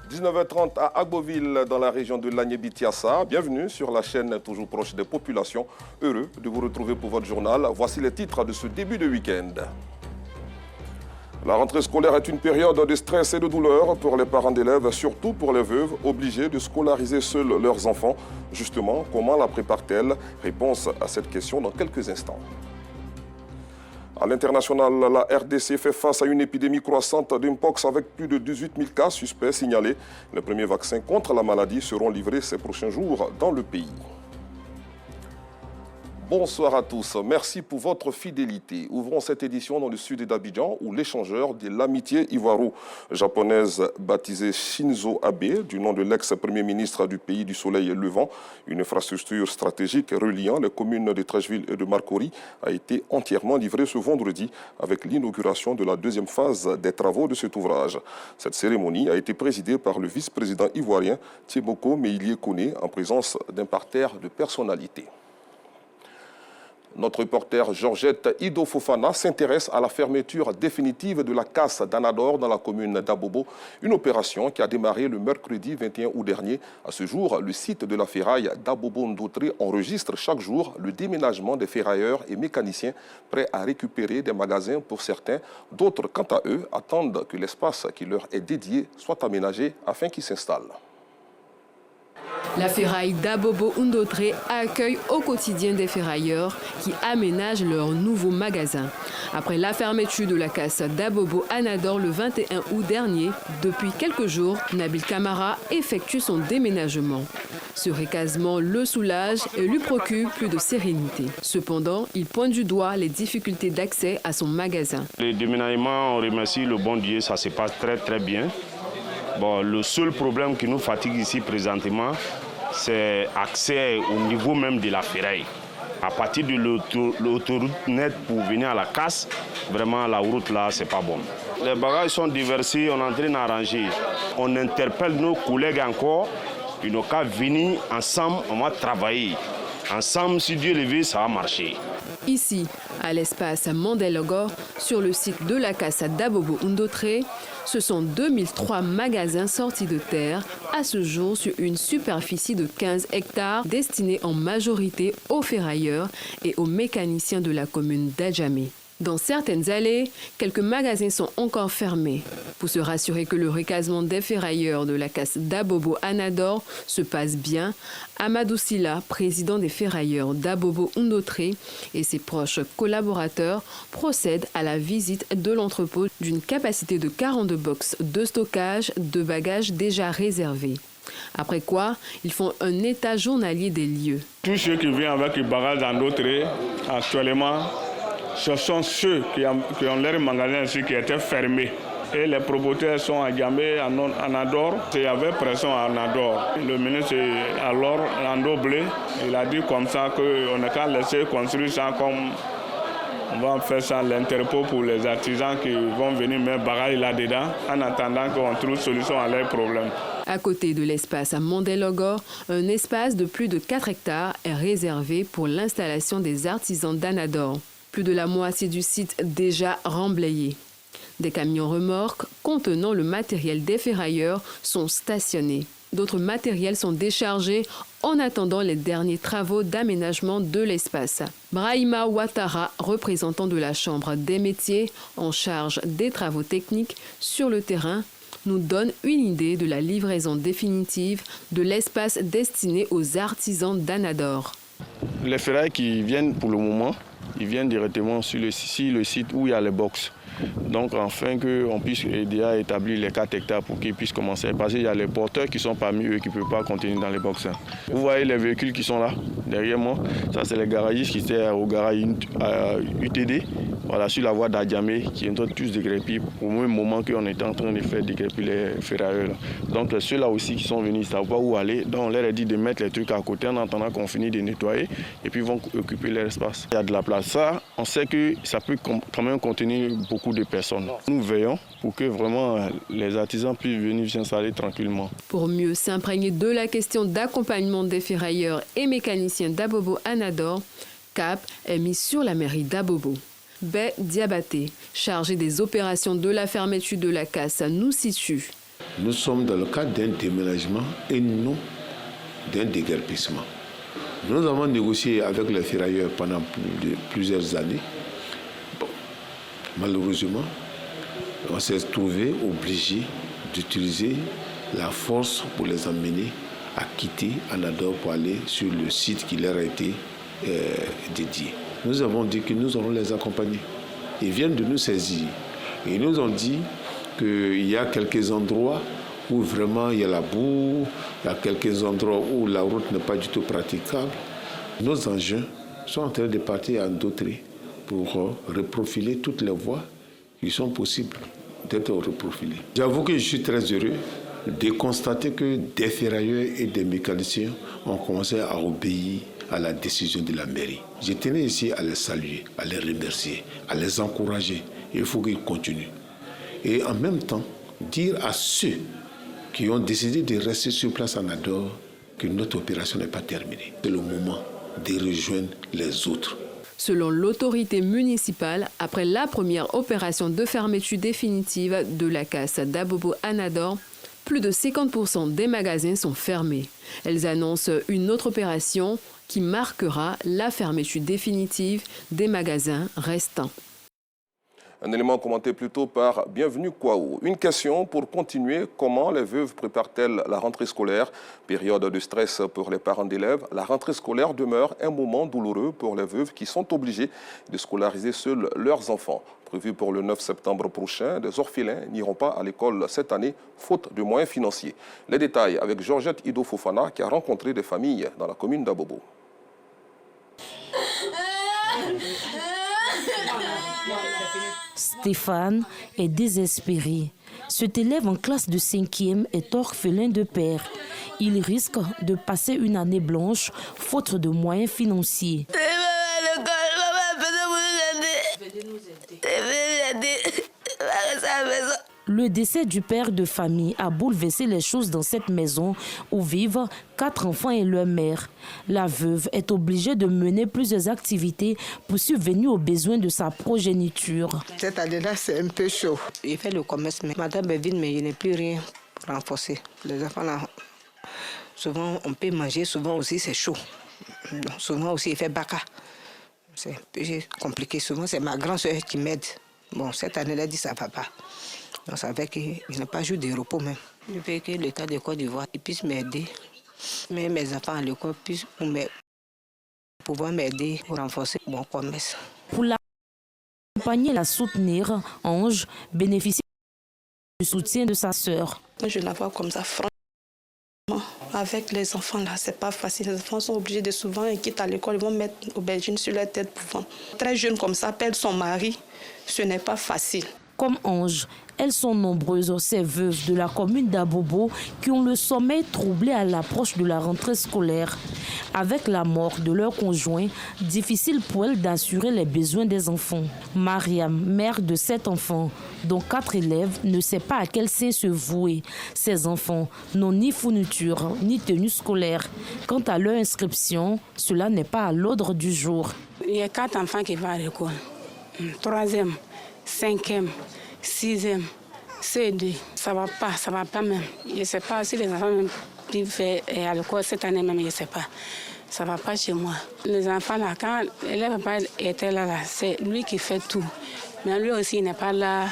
19h30 à Agboville, dans la région de Lagné-Bitiassa. Bienvenue sur la chaîne toujours proche des populations. Heureux de vous retrouver pour votre journal. Voici les titres de ce début de week-end. La rentrée scolaire est une période de stress et de douleur pour les parents d'élèves, surtout pour les veuves obligées de scolariser seuls leurs enfants. Justement, comment la prépare-t-elle? Réponse à cette question dans quelques instants. À l'international, la RDC fait face à une épidémie croissante d'Mpox avec plus de 18 000 cas suspects signalés. Les premiers vaccins contre la maladie seront livrés ces prochains jours dans le pays. Bonsoir à tous, merci pour votre fidélité. Ouvrons cette édition dans le sud d'Abidjan où l'échangeur de l'amitié ivoiro-japonaise baptisé Shinzo Abe, du nom de l'ex-premier ministre du pays du soleil levant, une infrastructure stratégique reliant les communes de Trècheville et de Marcory, a été entièrement livrée ce vendredi avec l'inauguration de la deuxième phase des travaux de cet ouvrage. Cette cérémonie a été présidée par le vice-président ivoirien Thieboko Meïlie Koné en présence d'un parterre de personnalités. Notre reporter Georgette Ido Fofana s'intéresse à la fermeture définitive de la casse d'Anador dans la commune d'Abobo, une opération qui a démarré le mercredi 21 août dernier. À ce jour, le site de la ferraille d'Abobo-Ndoutré enregistre chaque jour le déménagement des ferrailleurs et mécaniciens prêts à récupérer des magasins pour certains. D'autres, quant à eux, attendent que l'espace qui leur est dédié soit aménagé afin qu'ils s'installent. La ferraille d'Abobo-Ndoutré accueille au quotidien des ferrailleurs qui aménagent leur nouveau magasin. Après la fermeture de la casse d'Abobo-Anador le 21 août dernier, depuis quelques jours, Nabil Camara effectue son déménagement. Ce recasement le soulage et lui procure plus de sérénité. Cependant, il pointe du doigt les difficultés d'accès à son magasin. Le déménagement, on remercie le bon Dieu, ça se passe très bien. Bon, le seul problème qui nous fatigue ici présentement, c'est l'accès au niveau même de la ferraille. À partir de l'autoroute nette pour venir à la casse, vraiment la route là, c'est pas bon. Les bagages sont déversés, on est en train d'arranger. On interpelle nos collègues encore, ils n'ont qu'à venir ensemble, on va travailler. Ensemble, si Dieu le veut, ça va marcher. Ici, à l'espace Mandelogor, sur le site de la casse d'Abobo-Ndoutré, ce sont 2003 magasins sortis de terre, à ce jour sur une superficie de 15 hectares, destinés en majorité aux ferrailleurs et aux mécaniciens de la commune d'Adjamé. Dans certaines allées, quelques magasins sont encore fermés. Pour se rassurer que le recasement des ferrailleurs de la casse d'Abobo-Anador se passe bien, Amadou Silla, président des ferrailleurs d'Abobo-Ndoutré, et ses proches collaborateurs procèdent à la visite de l'entrepôt d'une capacité de 42 box de stockage de bagages déjà réservés. Après quoi, ils font un état journalier des lieux. Tous ceux qui viennent avec les bagages d'Ndoutré, actuellement, ce sont ceux qui ont leur magasin ici qui étaient fermés. Et les propriétaires sont à Djamé, à Anador. Il y avait pression à Anador. Le ministre, alors, Lando Blé, il a dit comme ça qu'on n'a qu'à laisser construire ça comme on va faire ça l'interpôt pour les artisans qui vont venir mettre bagages là-dedans en attendant qu'on trouve solution à leurs problèmes. À côté de l'espace à Mandelogor, un espace de plus de 4 hectares est réservé pour l'installation des artisans d'Anador. Plus de la moitié du site déjà remblayé. Des camions remorques contenant le matériel des ferrailleurs sont stationnés. D'autres matériels sont déchargés en attendant les derniers travaux d'aménagement de l'espace. Brahima Ouattara, représentant de la Chambre des métiers en charge des travaux techniques sur le terrain, nous donne une idée de la livraison définitive de l'espace destiné aux artisans d'Anador. Les ferrailles qui viennent pour le moment, ils viennent directement sur le site où il y a les box. Donc, afin qu'on puisse aider à établir les 4 hectares pour qu'ils puissent commencer. Parce qu'il y a les porteurs qui sont parmi eux qui ne peuvent pas contenir dans les box. Vous voyez les véhicules qui sont là, derrière moi. Ça, c'est les garagistes qui étaient au garage UTD, voilà, sur la voie d'Adjamé, qui sont tous décrépits au même moment qu'on était en train de faire décrépir les ferrailleurs. Donc, ceux-là aussi qui sont venus, ils ne savent pas où aller. Donc, on leur a dit de mettre les trucs à côté en attendant qu'on finisse de nettoyer et puis ils vont occuper leur espace. Il y a de la place. Ça, on sait que ça peut quand même contenir beaucoup de personnes. Nous veillons pour que vraiment les artisans puissent venir s'installer tranquillement. Pour mieux s'imprégner de la question d'accompagnement des ferrailleurs et mécaniciens d'Abobo-Anador, cap est mis sur la mairie d'Abobo. Bé Diabaté, chargé des opérations de la fermeture de la casse, nous situe. nous sommes dans le cadre d'un déménagement et non d'un déguerpissement. Nous avons négocié avec les ferrailleurs pendant plusieurs années. Bon, malheureusement, on s'est trouvé obligé d'utiliser la force pour les emmener à quitter Anador pour aller sur le site qui leur a été dédié. Nous avons dit que nous allons les accompagner. Ils viennent de nous saisir. Et ils nous ont dit qu'il y a quelques endroits où vraiment il y a la boue, il y a quelques endroits où la route n'est pas du tout praticable. Nos engins sont en train de partir à Ndotri pour reprofiler toutes les voies qui sont possibles d'être reprofilées. J'avoue que je suis très heureux de constater que des ferrailleurs et des mécaniciens ont commencé à obéir à la décision de la mairie. Je tenais ici à les saluer, à les remercier, à les encourager. Il faut qu'ils continuent. Et en même temps, dire à ceux qui ont décidé de rester sur place en Ador que notre opération n'est pas terminée. C'est le moment de rejoindre les autres. Selon l'autorité municipale, après la première opération de fermeture définitive de la casse d'Abobo Anador, plus de 50% des magasins sont fermés. Elles annoncent une autre opération qui marquera la fermeture définitive des magasins restants. Un élément commenté plus tôt par Bienvenue Kwaou. Une question pour continuer. Comment les veuves préparent-elles la rentrée scolaire? Période de stress pour les parents d'élèves. La rentrée scolaire demeure un moment douloureux pour les veuves qui sont obligées de scolariser seules leurs enfants. Prévu pour le 9 septembre prochain, des orphelins n'iront pas à l'école cette année, faute de moyens financiers. Les détails avec Georgette Ido Fofana qui a rencontré des familles dans la commune d'Abobo. Stéphane est désespéré. Cet élève en classe de 5e est orphelin de père. Il risque de passer une année blanche faute de moyens financiers. Le décès du père de famille a bouleversé les choses dans cette maison où vivent 4 enfants et leur mère. La veuve est obligée de mener plusieurs activités pour subvenir aux besoins de sa progéniture. Cette année-là, c'est un peu chaud. Il fait le commerce, mais madame est vide, mais il n'y a plus rien pour renforcer. Les enfants, là, souvent, on peut manger, souvent aussi, c'est chaud. Donc, souvent aussi, il fait baka. C'est un peu compliqué. Souvent, c'est ma grande soeur qui m'aide. Bon, cette année-là, elle dit ça ne va pas. On savait que je n'ai pas joué de repos même. Je veux que l'État de Côte d'Ivoire puisse m'aider. Mais mes enfants à l'école puissent pouvoir m'aider pour renforcer mon commerce. Pour l'accompagner et la soutenir, Ange bénéficie du soutien de sa sœur. Je la vois comme ça, franchement. Avec les enfants là, c'est pas facile. Les enfants sont obligés de souvent, ils quittent à l'école, ils vont mettre aubergine sur leur tête pour vendre. Très jeune comme ça, perdre son mari, ce n'est pas facile. Comme Ange, elles sont nombreuses, ces veuves de la commune d'Abobo qui ont le sommeil troublé à l'approche de la rentrée scolaire. Avec la mort de leur conjoint, difficile pour elles d'assurer les besoins des enfants. Mariam, mère de 7 enfants, dont 4 élèves, ne sait pas à quel sein se vouer. Ces enfants n'ont ni fourniture, ni tenue scolaire. Quant à leur inscription, cela n'est pas à l'ordre du jour. Il y a 4 enfants qui vont à l'école. 3e, 5e, 6e, C2. Ça va pas même. Je ne sais pas si les enfants qui vont à l'école cette année même, je ne sais pas. Ça ne va pas chez moi. Les enfants là, quand le papa était là, c'est lui qui fait tout. Mais lui aussi, il n'est pas là.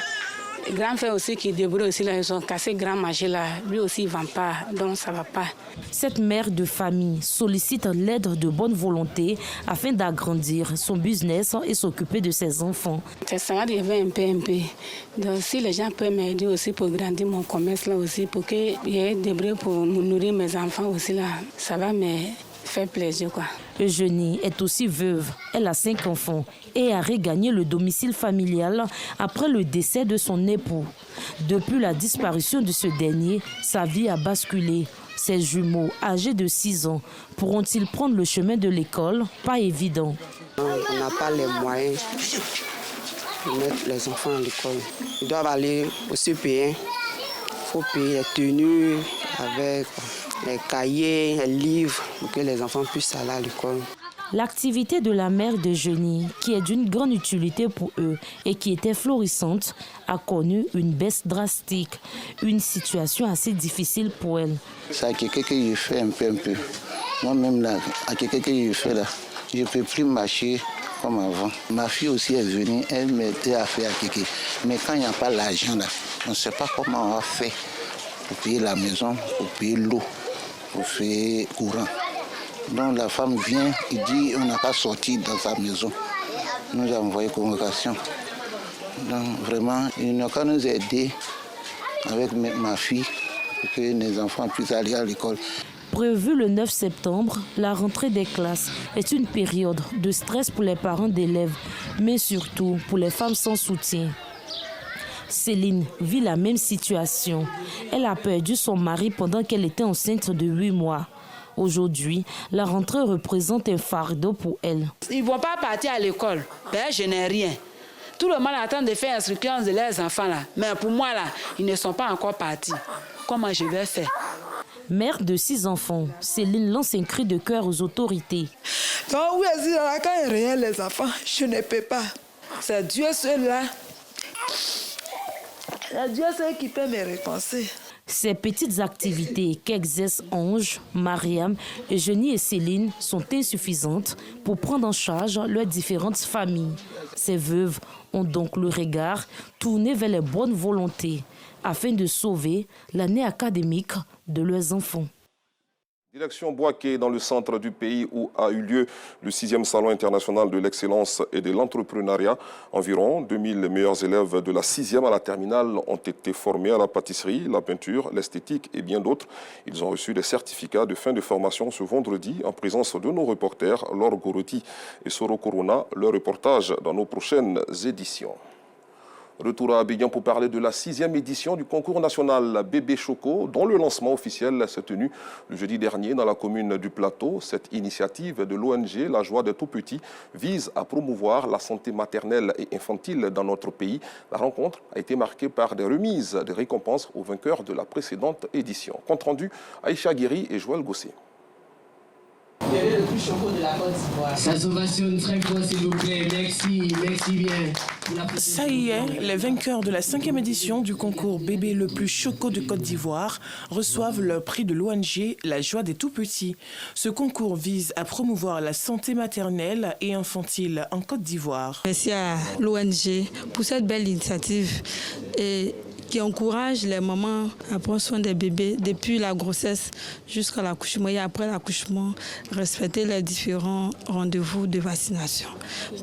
Grand frère aussi qui débrouille aussi, là, ils ont cassé grand marché là. Lui aussi, il ne vend pas, donc ça ne va pas. Cette mère de famille sollicite l'aide de bonne volonté afin d'agrandir son business et s'occuper de ses enfants. Ça va devenir un peu. Donc si les gens peuvent m'aider aussi pour grandir mon commerce là aussi, pour qu'il y ait des débrouille pour nourrir mes enfants aussi là, ça va me faire plaisir quoi. Eugénie est aussi veuve. Elle a 5 enfants et a regagné le domicile familial après le décès de son époux. Depuis la disparition de ce dernier, sa vie a basculé. Ses jumeaux, âgés de 6 ans, pourront-ils prendre le chemin de l'école? Pas évident. On n'a pas les moyens de mettre les enfants à l'école. Ils doivent aller au CP1. Il faut payer les tenues avec les cahiers, les livres pour que les enfants puissent aller à l'école. L'activité de la mère de Jenny, qui est d'une grande utilité pour eux et qui était florissante, a connu une baisse drastique. Une situation assez difficile pour elle. C'est à quelqu'un que je fais un peu. Moi-même, là, à quelqu'un que je fais là, je ne peux plus marcher comme avant. Ma fille aussi est venue, elle m'aidait à faire à quelqu'un. Mais quand il n'y a pas l'argent là, on ne sait pas comment on va faire pour payer la maison, pour payer l'eau, pour faire courant. Donc la femme vient, il dit on n'a pas sorti dans sa maison. Nous avons envoyé convocation. Donc vraiment, il n'a qu'à nous aider avec ma fille pour que les enfants puissent aller à l'école. Prévu le 9 septembre, la rentrée des classes est une période de stress pour les parents d'élèves, mais surtout pour les femmes sans soutien. Céline vit la même situation. Elle a perdu son mari pendant qu'elle était enceinte de 8 mois. Aujourd'hui, la rentrée représente un fardeau pour elle. Ils ne vont pas partir à l'école. Ben, je n'ai rien. Tout le monde attend de faire instruction de leurs enfants là. Mais pour moi là, ils ne sont pas encore partis. Comment je vais faire? Mère de 6 enfants, Céline lance un cri de cœur aux autorités. Donc oui, quand il réel les enfants, je ne peux pas. C'est Dieu seul là. C'est Dieu seul qui peut me récompenser. Ces petites activités qu'exercent Ange, Mariam, Eugénie et Céline sont insuffisantes pour prendre en charge leurs différentes familles. Ces veuves ont donc le regard tourné vers les bonnes volontés afin de sauver l'année académique de leurs enfants. Direction Boaké, dans le centre du pays où a eu lieu le 6e Salon international de l'excellence et de l'entrepreneuriat. Environ 2000 meilleurs élèves de la 6e à la terminale ont été formés à la pâtisserie, la peinture, l'esthétique et bien d'autres. Ils ont reçu des certificats de fin de formation ce vendredi en présence de nos reporters Laure Goroti et Soro Corona. Leur reportage dans nos prochaines éditions. Retour à Abidjan pour parler de la 6e édition du concours national Bébé Choco, dont le lancement officiel s'est tenu le jeudi dernier dans la commune du Plateau. Cette initiative de l'ONG La Joie des Tout-Petits vise à promouvoir la santé maternelle et infantile dans notre pays. La rencontre a été marquée par des remises de récompenses aux vainqueurs de la précédente édition. Compte rendu, Aïcha Guéry et Joël Gossé. Le plus choco de la Côte d'Ivoire. Ça s'ovationne très fort, s'il vous plaît. Merci bien. Ça y est, les vainqueurs de la 5e édition du concours Bébé le plus choco de Côte d'Ivoire reçoivent le prix de l'ONG La Joie des Tout-Petits. Ce concours vise à promouvoir la santé maternelle et infantile en Côte d'Ivoire. Merci à l'ONG pour cette belle initiative et qui encourage les mamans à prendre soin des bébés depuis la grossesse jusqu'à l'accouchement et après l'accouchement, respecter les différents rendez-vous de vaccination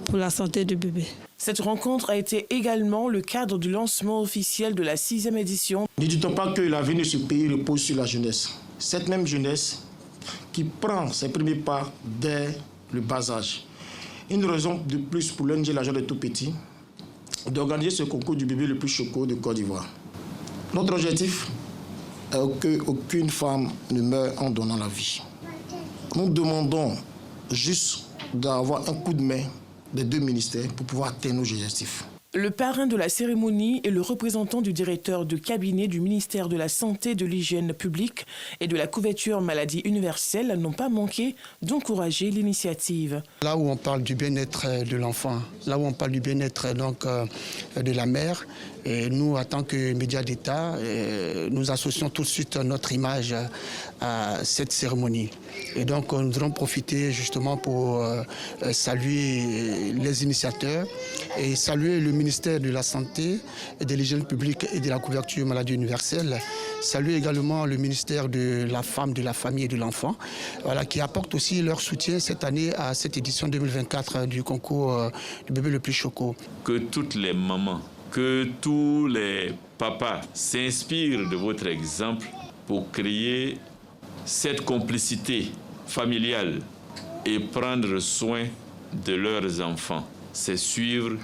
pour la santé du bébé. Cette rencontre a été également le cadre du lancement officiel de la 6e édition. Ne dit-on pas que l'avenir de ce pays repose sur la jeunesse? Cette même jeunesse qui prend ses premiers pas dès le bas âge. Une raison de plus pour l'ONG La Joie des Tout-Petits d'organiser ce concours du bébé le plus choco de Côte d'Ivoire. Notre objectif est qu'aucune femme ne meure en donnant la vie. Nous demandons juste d'avoir un coup de main des 2 ministères pour pouvoir atteindre nos objectifs. Le parrain de la cérémonie et le représentant du directeur de cabinet du ministère de la Santé, de l'Hygiène publique et de la couverture maladie universelle n'ont pas manqué d'encourager l'initiative. Là où on parle du bien-être de l'enfant, là où on parle du bien-être de la mère, et nous, en tant que médias d'État, nous associons tout de suite notre image à cette cérémonie. Et donc, nous allons profiter justement pour saluer les initiateurs et saluer le ministère de la Santé et de l'Hygiène publique et de la couverture maladie universelle. Saluer également le ministère de la Femme, de la Famille et de l'Enfant, voilà, qui apporte aussi leur soutien cette année à cette édition 2024 du concours du bébé le plus choco. Que toutes les mamans, que tous les papas s'inspirent de votre exemple pour créer cette complicité familiale et prendre soin de leurs enfants. C'est suivre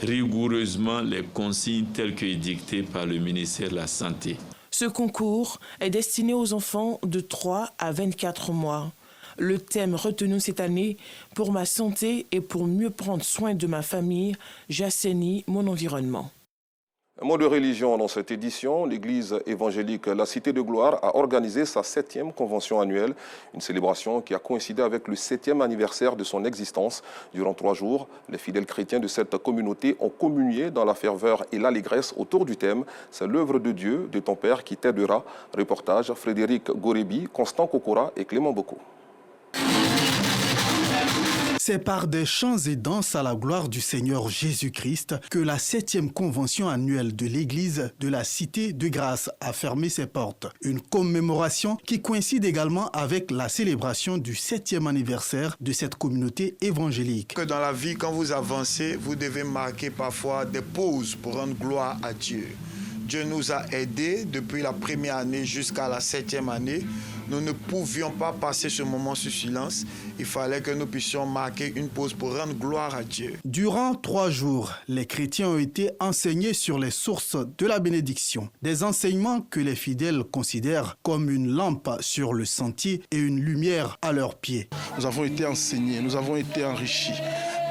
rigoureusement les consignes telles que dictées par le ministère de la Santé. Ce concours est destiné aux enfants de 3 à 24 mois. Le thème retenu cette année, pour ma santé et pour mieux prendre soin de ma famille, j'assainis mon environnement. Un mot de religion dans cette édition. L'église évangélique La Cité de Gloire a organisé sa 7e convention annuelle, une célébration qui a coïncidé avec le 7e anniversaire de son existence. Durant 3 jours, les fidèles chrétiens de cette communauté ont communié dans la ferveur et l'allégresse autour du thème « C'est l'œuvre de Dieu, de ton Père qui t'aidera ». Reportage Frédéric Gorebi, Constant Kokora et Clément Boko. C'est par des chants et danses à la gloire du Seigneur Jésus-Christ que la 7e convention annuelle de l'Église de la Cité de Grâce a fermé ses portes. Une commémoration qui coïncide également avec la célébration du 7e anniversaire de cette communauté évangélique. Dans la vie, quand vous avancez, vous devez marquer parfois des pauses pour rendre gloire à Dieu. Dieu nous a aidés depuis la première année jusqu'à la 7e année. Nous ne pouvions pas passer ce moment sous silence. Il fallait que nous puissions marquer une pause pour rendre gloire à Dieu. Durant 3 jours, les chrétiens ont été enseignés sur les sources de la bénédiction. Des enseignements que les fidèles considèrent comme une lampe sur le sentier et une lumière à leurs pieds. Nous avons été enseignés, nous avons été enrichis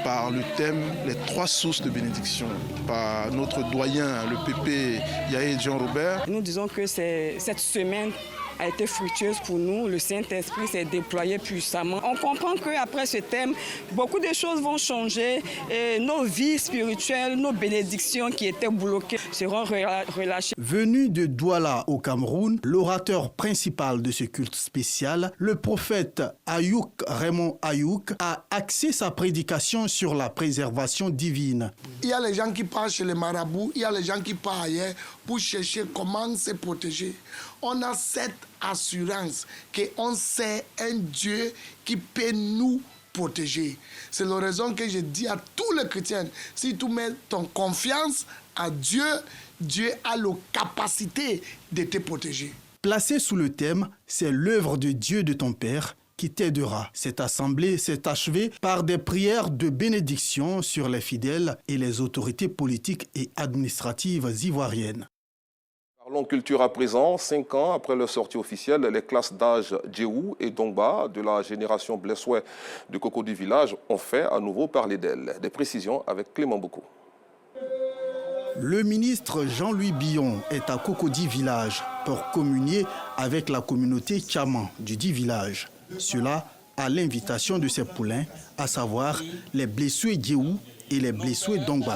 par le thème « Les 3 sources de bénédiction » par notre doyen, le pépé Yaé Jean-Robert. Nous disons que cette semaine a été fructueuse pour nous. Le Saint-Esprit s'est déployé puissamment. On comprend qu'après ce thème, beaucoup de choses vont changer et nos vies spirituelles, nos bénédictions qui étaient bloquées seront relâchées. Venu de Douala au Cameroun, l'orateur principal de ce culte spécial, le prophète Ayouk Raymond Ayouk, a axé sa prédication sur la préservation divine. Il y a les gens qui partent chez les marabouts, il y a les gens qui partent ailleurs pour chercher comment se protéger. On a cette assurance qu'on sait un Dieu qui peut nous protéger. C'est la raison que je dis à tous les chrétiens, si tu mets ton confiance à Dieu, Dieu a la capacité de te protéger. Placé sous le thème « C'est l'œuvre de Dieu de ton Père », qui t'aidera. Cette assemblée s'est achevée par des prières de bénédiction sur les fidèles et les autorités politiques et administratives ivoiriennes. Parlons culture à présent. 5 ans après leur sortie officielle, les classes d'âge Djéou et Dongba de la génération Blessoué de Cocody Village ont fait à nouveau parler d'elles. Des précisions avec Clément Boko. Le ministre Jean-Louis Billon est à Cocody Village pour communier avec la communauté Tchaman du dit village. Cela à l'invitation de ses poulains, à savoir les Blessoué Djéou et les Blessoué Dongba.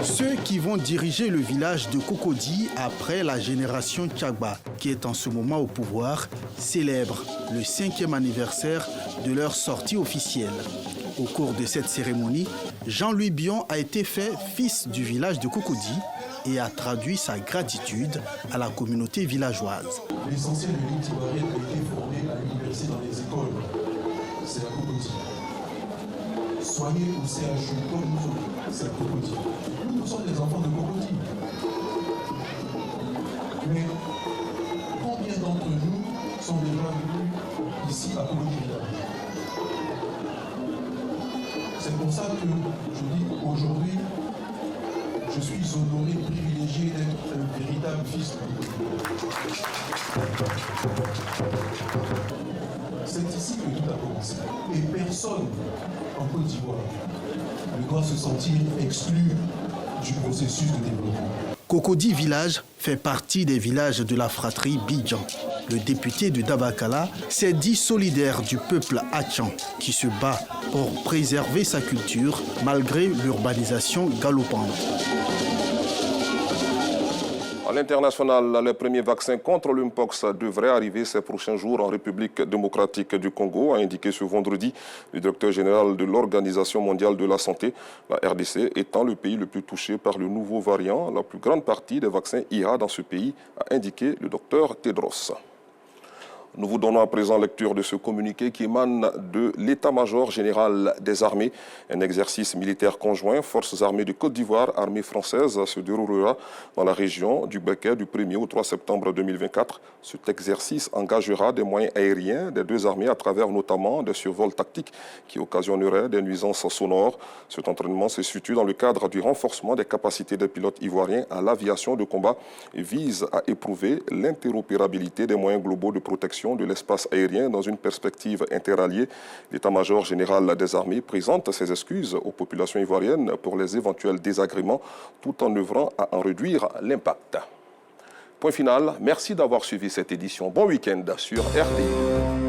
Ceux qui vont diriger le village de Cocody après la génération Tchagba, qui est en ce moment au pouvoir, célèbrent le 5e anniversaire de leur sortie officielle. Au cours de cette cérémonie, Jean-Louis Billon a été fait fils du village de Cocody et a traduit sa gratitude à la communauté villageoise. L'essentiel de l'élite ivoirienne a été formé à l'université dans les écoles. C'est la Cocody. Soyez au CHU comme nous autres, c'est la Cocody. Nous sommes des enfants de Cocody. Mais combien d'entre nous sont déjà venus ici à Cocody Village? C'est pour ça que je dis aujourd'hui, je suis honoré, privilégié d'être un véritable fils de Cocody. C'est ici que tout a commencé. Et personne en Côte d'Ivoire ne doit se sentir exclu du processus de développement. Cocody Village fait partie des villages de la fratrie Bidjan. Le député de Dabakala s'est dit solidaire du peuple Hatchan qui se bat pour préserver sa culture malgré l'urbanisation galopante. À l'international, les premiers vaccins contre le mpox devraient arriver ces prochains jours en République démocratique du Congo, a indiqué ce vendredi le directeur général de l'Organisation mondiale de la santé, la RDC étant le pays le plus touché par le nouveau variant. La plus grande partie des vaccins ira dans ce pays, a indiqué le docteur Tedros. Nous vous donnons à présent lecture de ce communiqué qui émane de l'état-major général des armées. Un exercice militaire conjoint, Forces armées de Côte d'Ivoire, armée française, se déroulera dans la région du Béquet du 1er au 3 septembre 2024. Cet exercice engagera des moyens aériens des deux armées à travers notamment des survols tactiques qui occasionneraient des nuisances sonores. Cet entraînement se situe dans le cadre du renforcement des capacités des pilotes ivoiriens à l'aviation de combat et vise à éprouver l'interopérabilité des moyens globaux de protection protection de l'espace aérien dans une perspective interalliée. L'état-major général des armées présente ses excuses aux populations ivoiriennes pour les éventuels désagréments tout en œuvrant à en réduire l'impact. Point final, merci d'avoir suivi cette édition. Bon week-end sur RTI.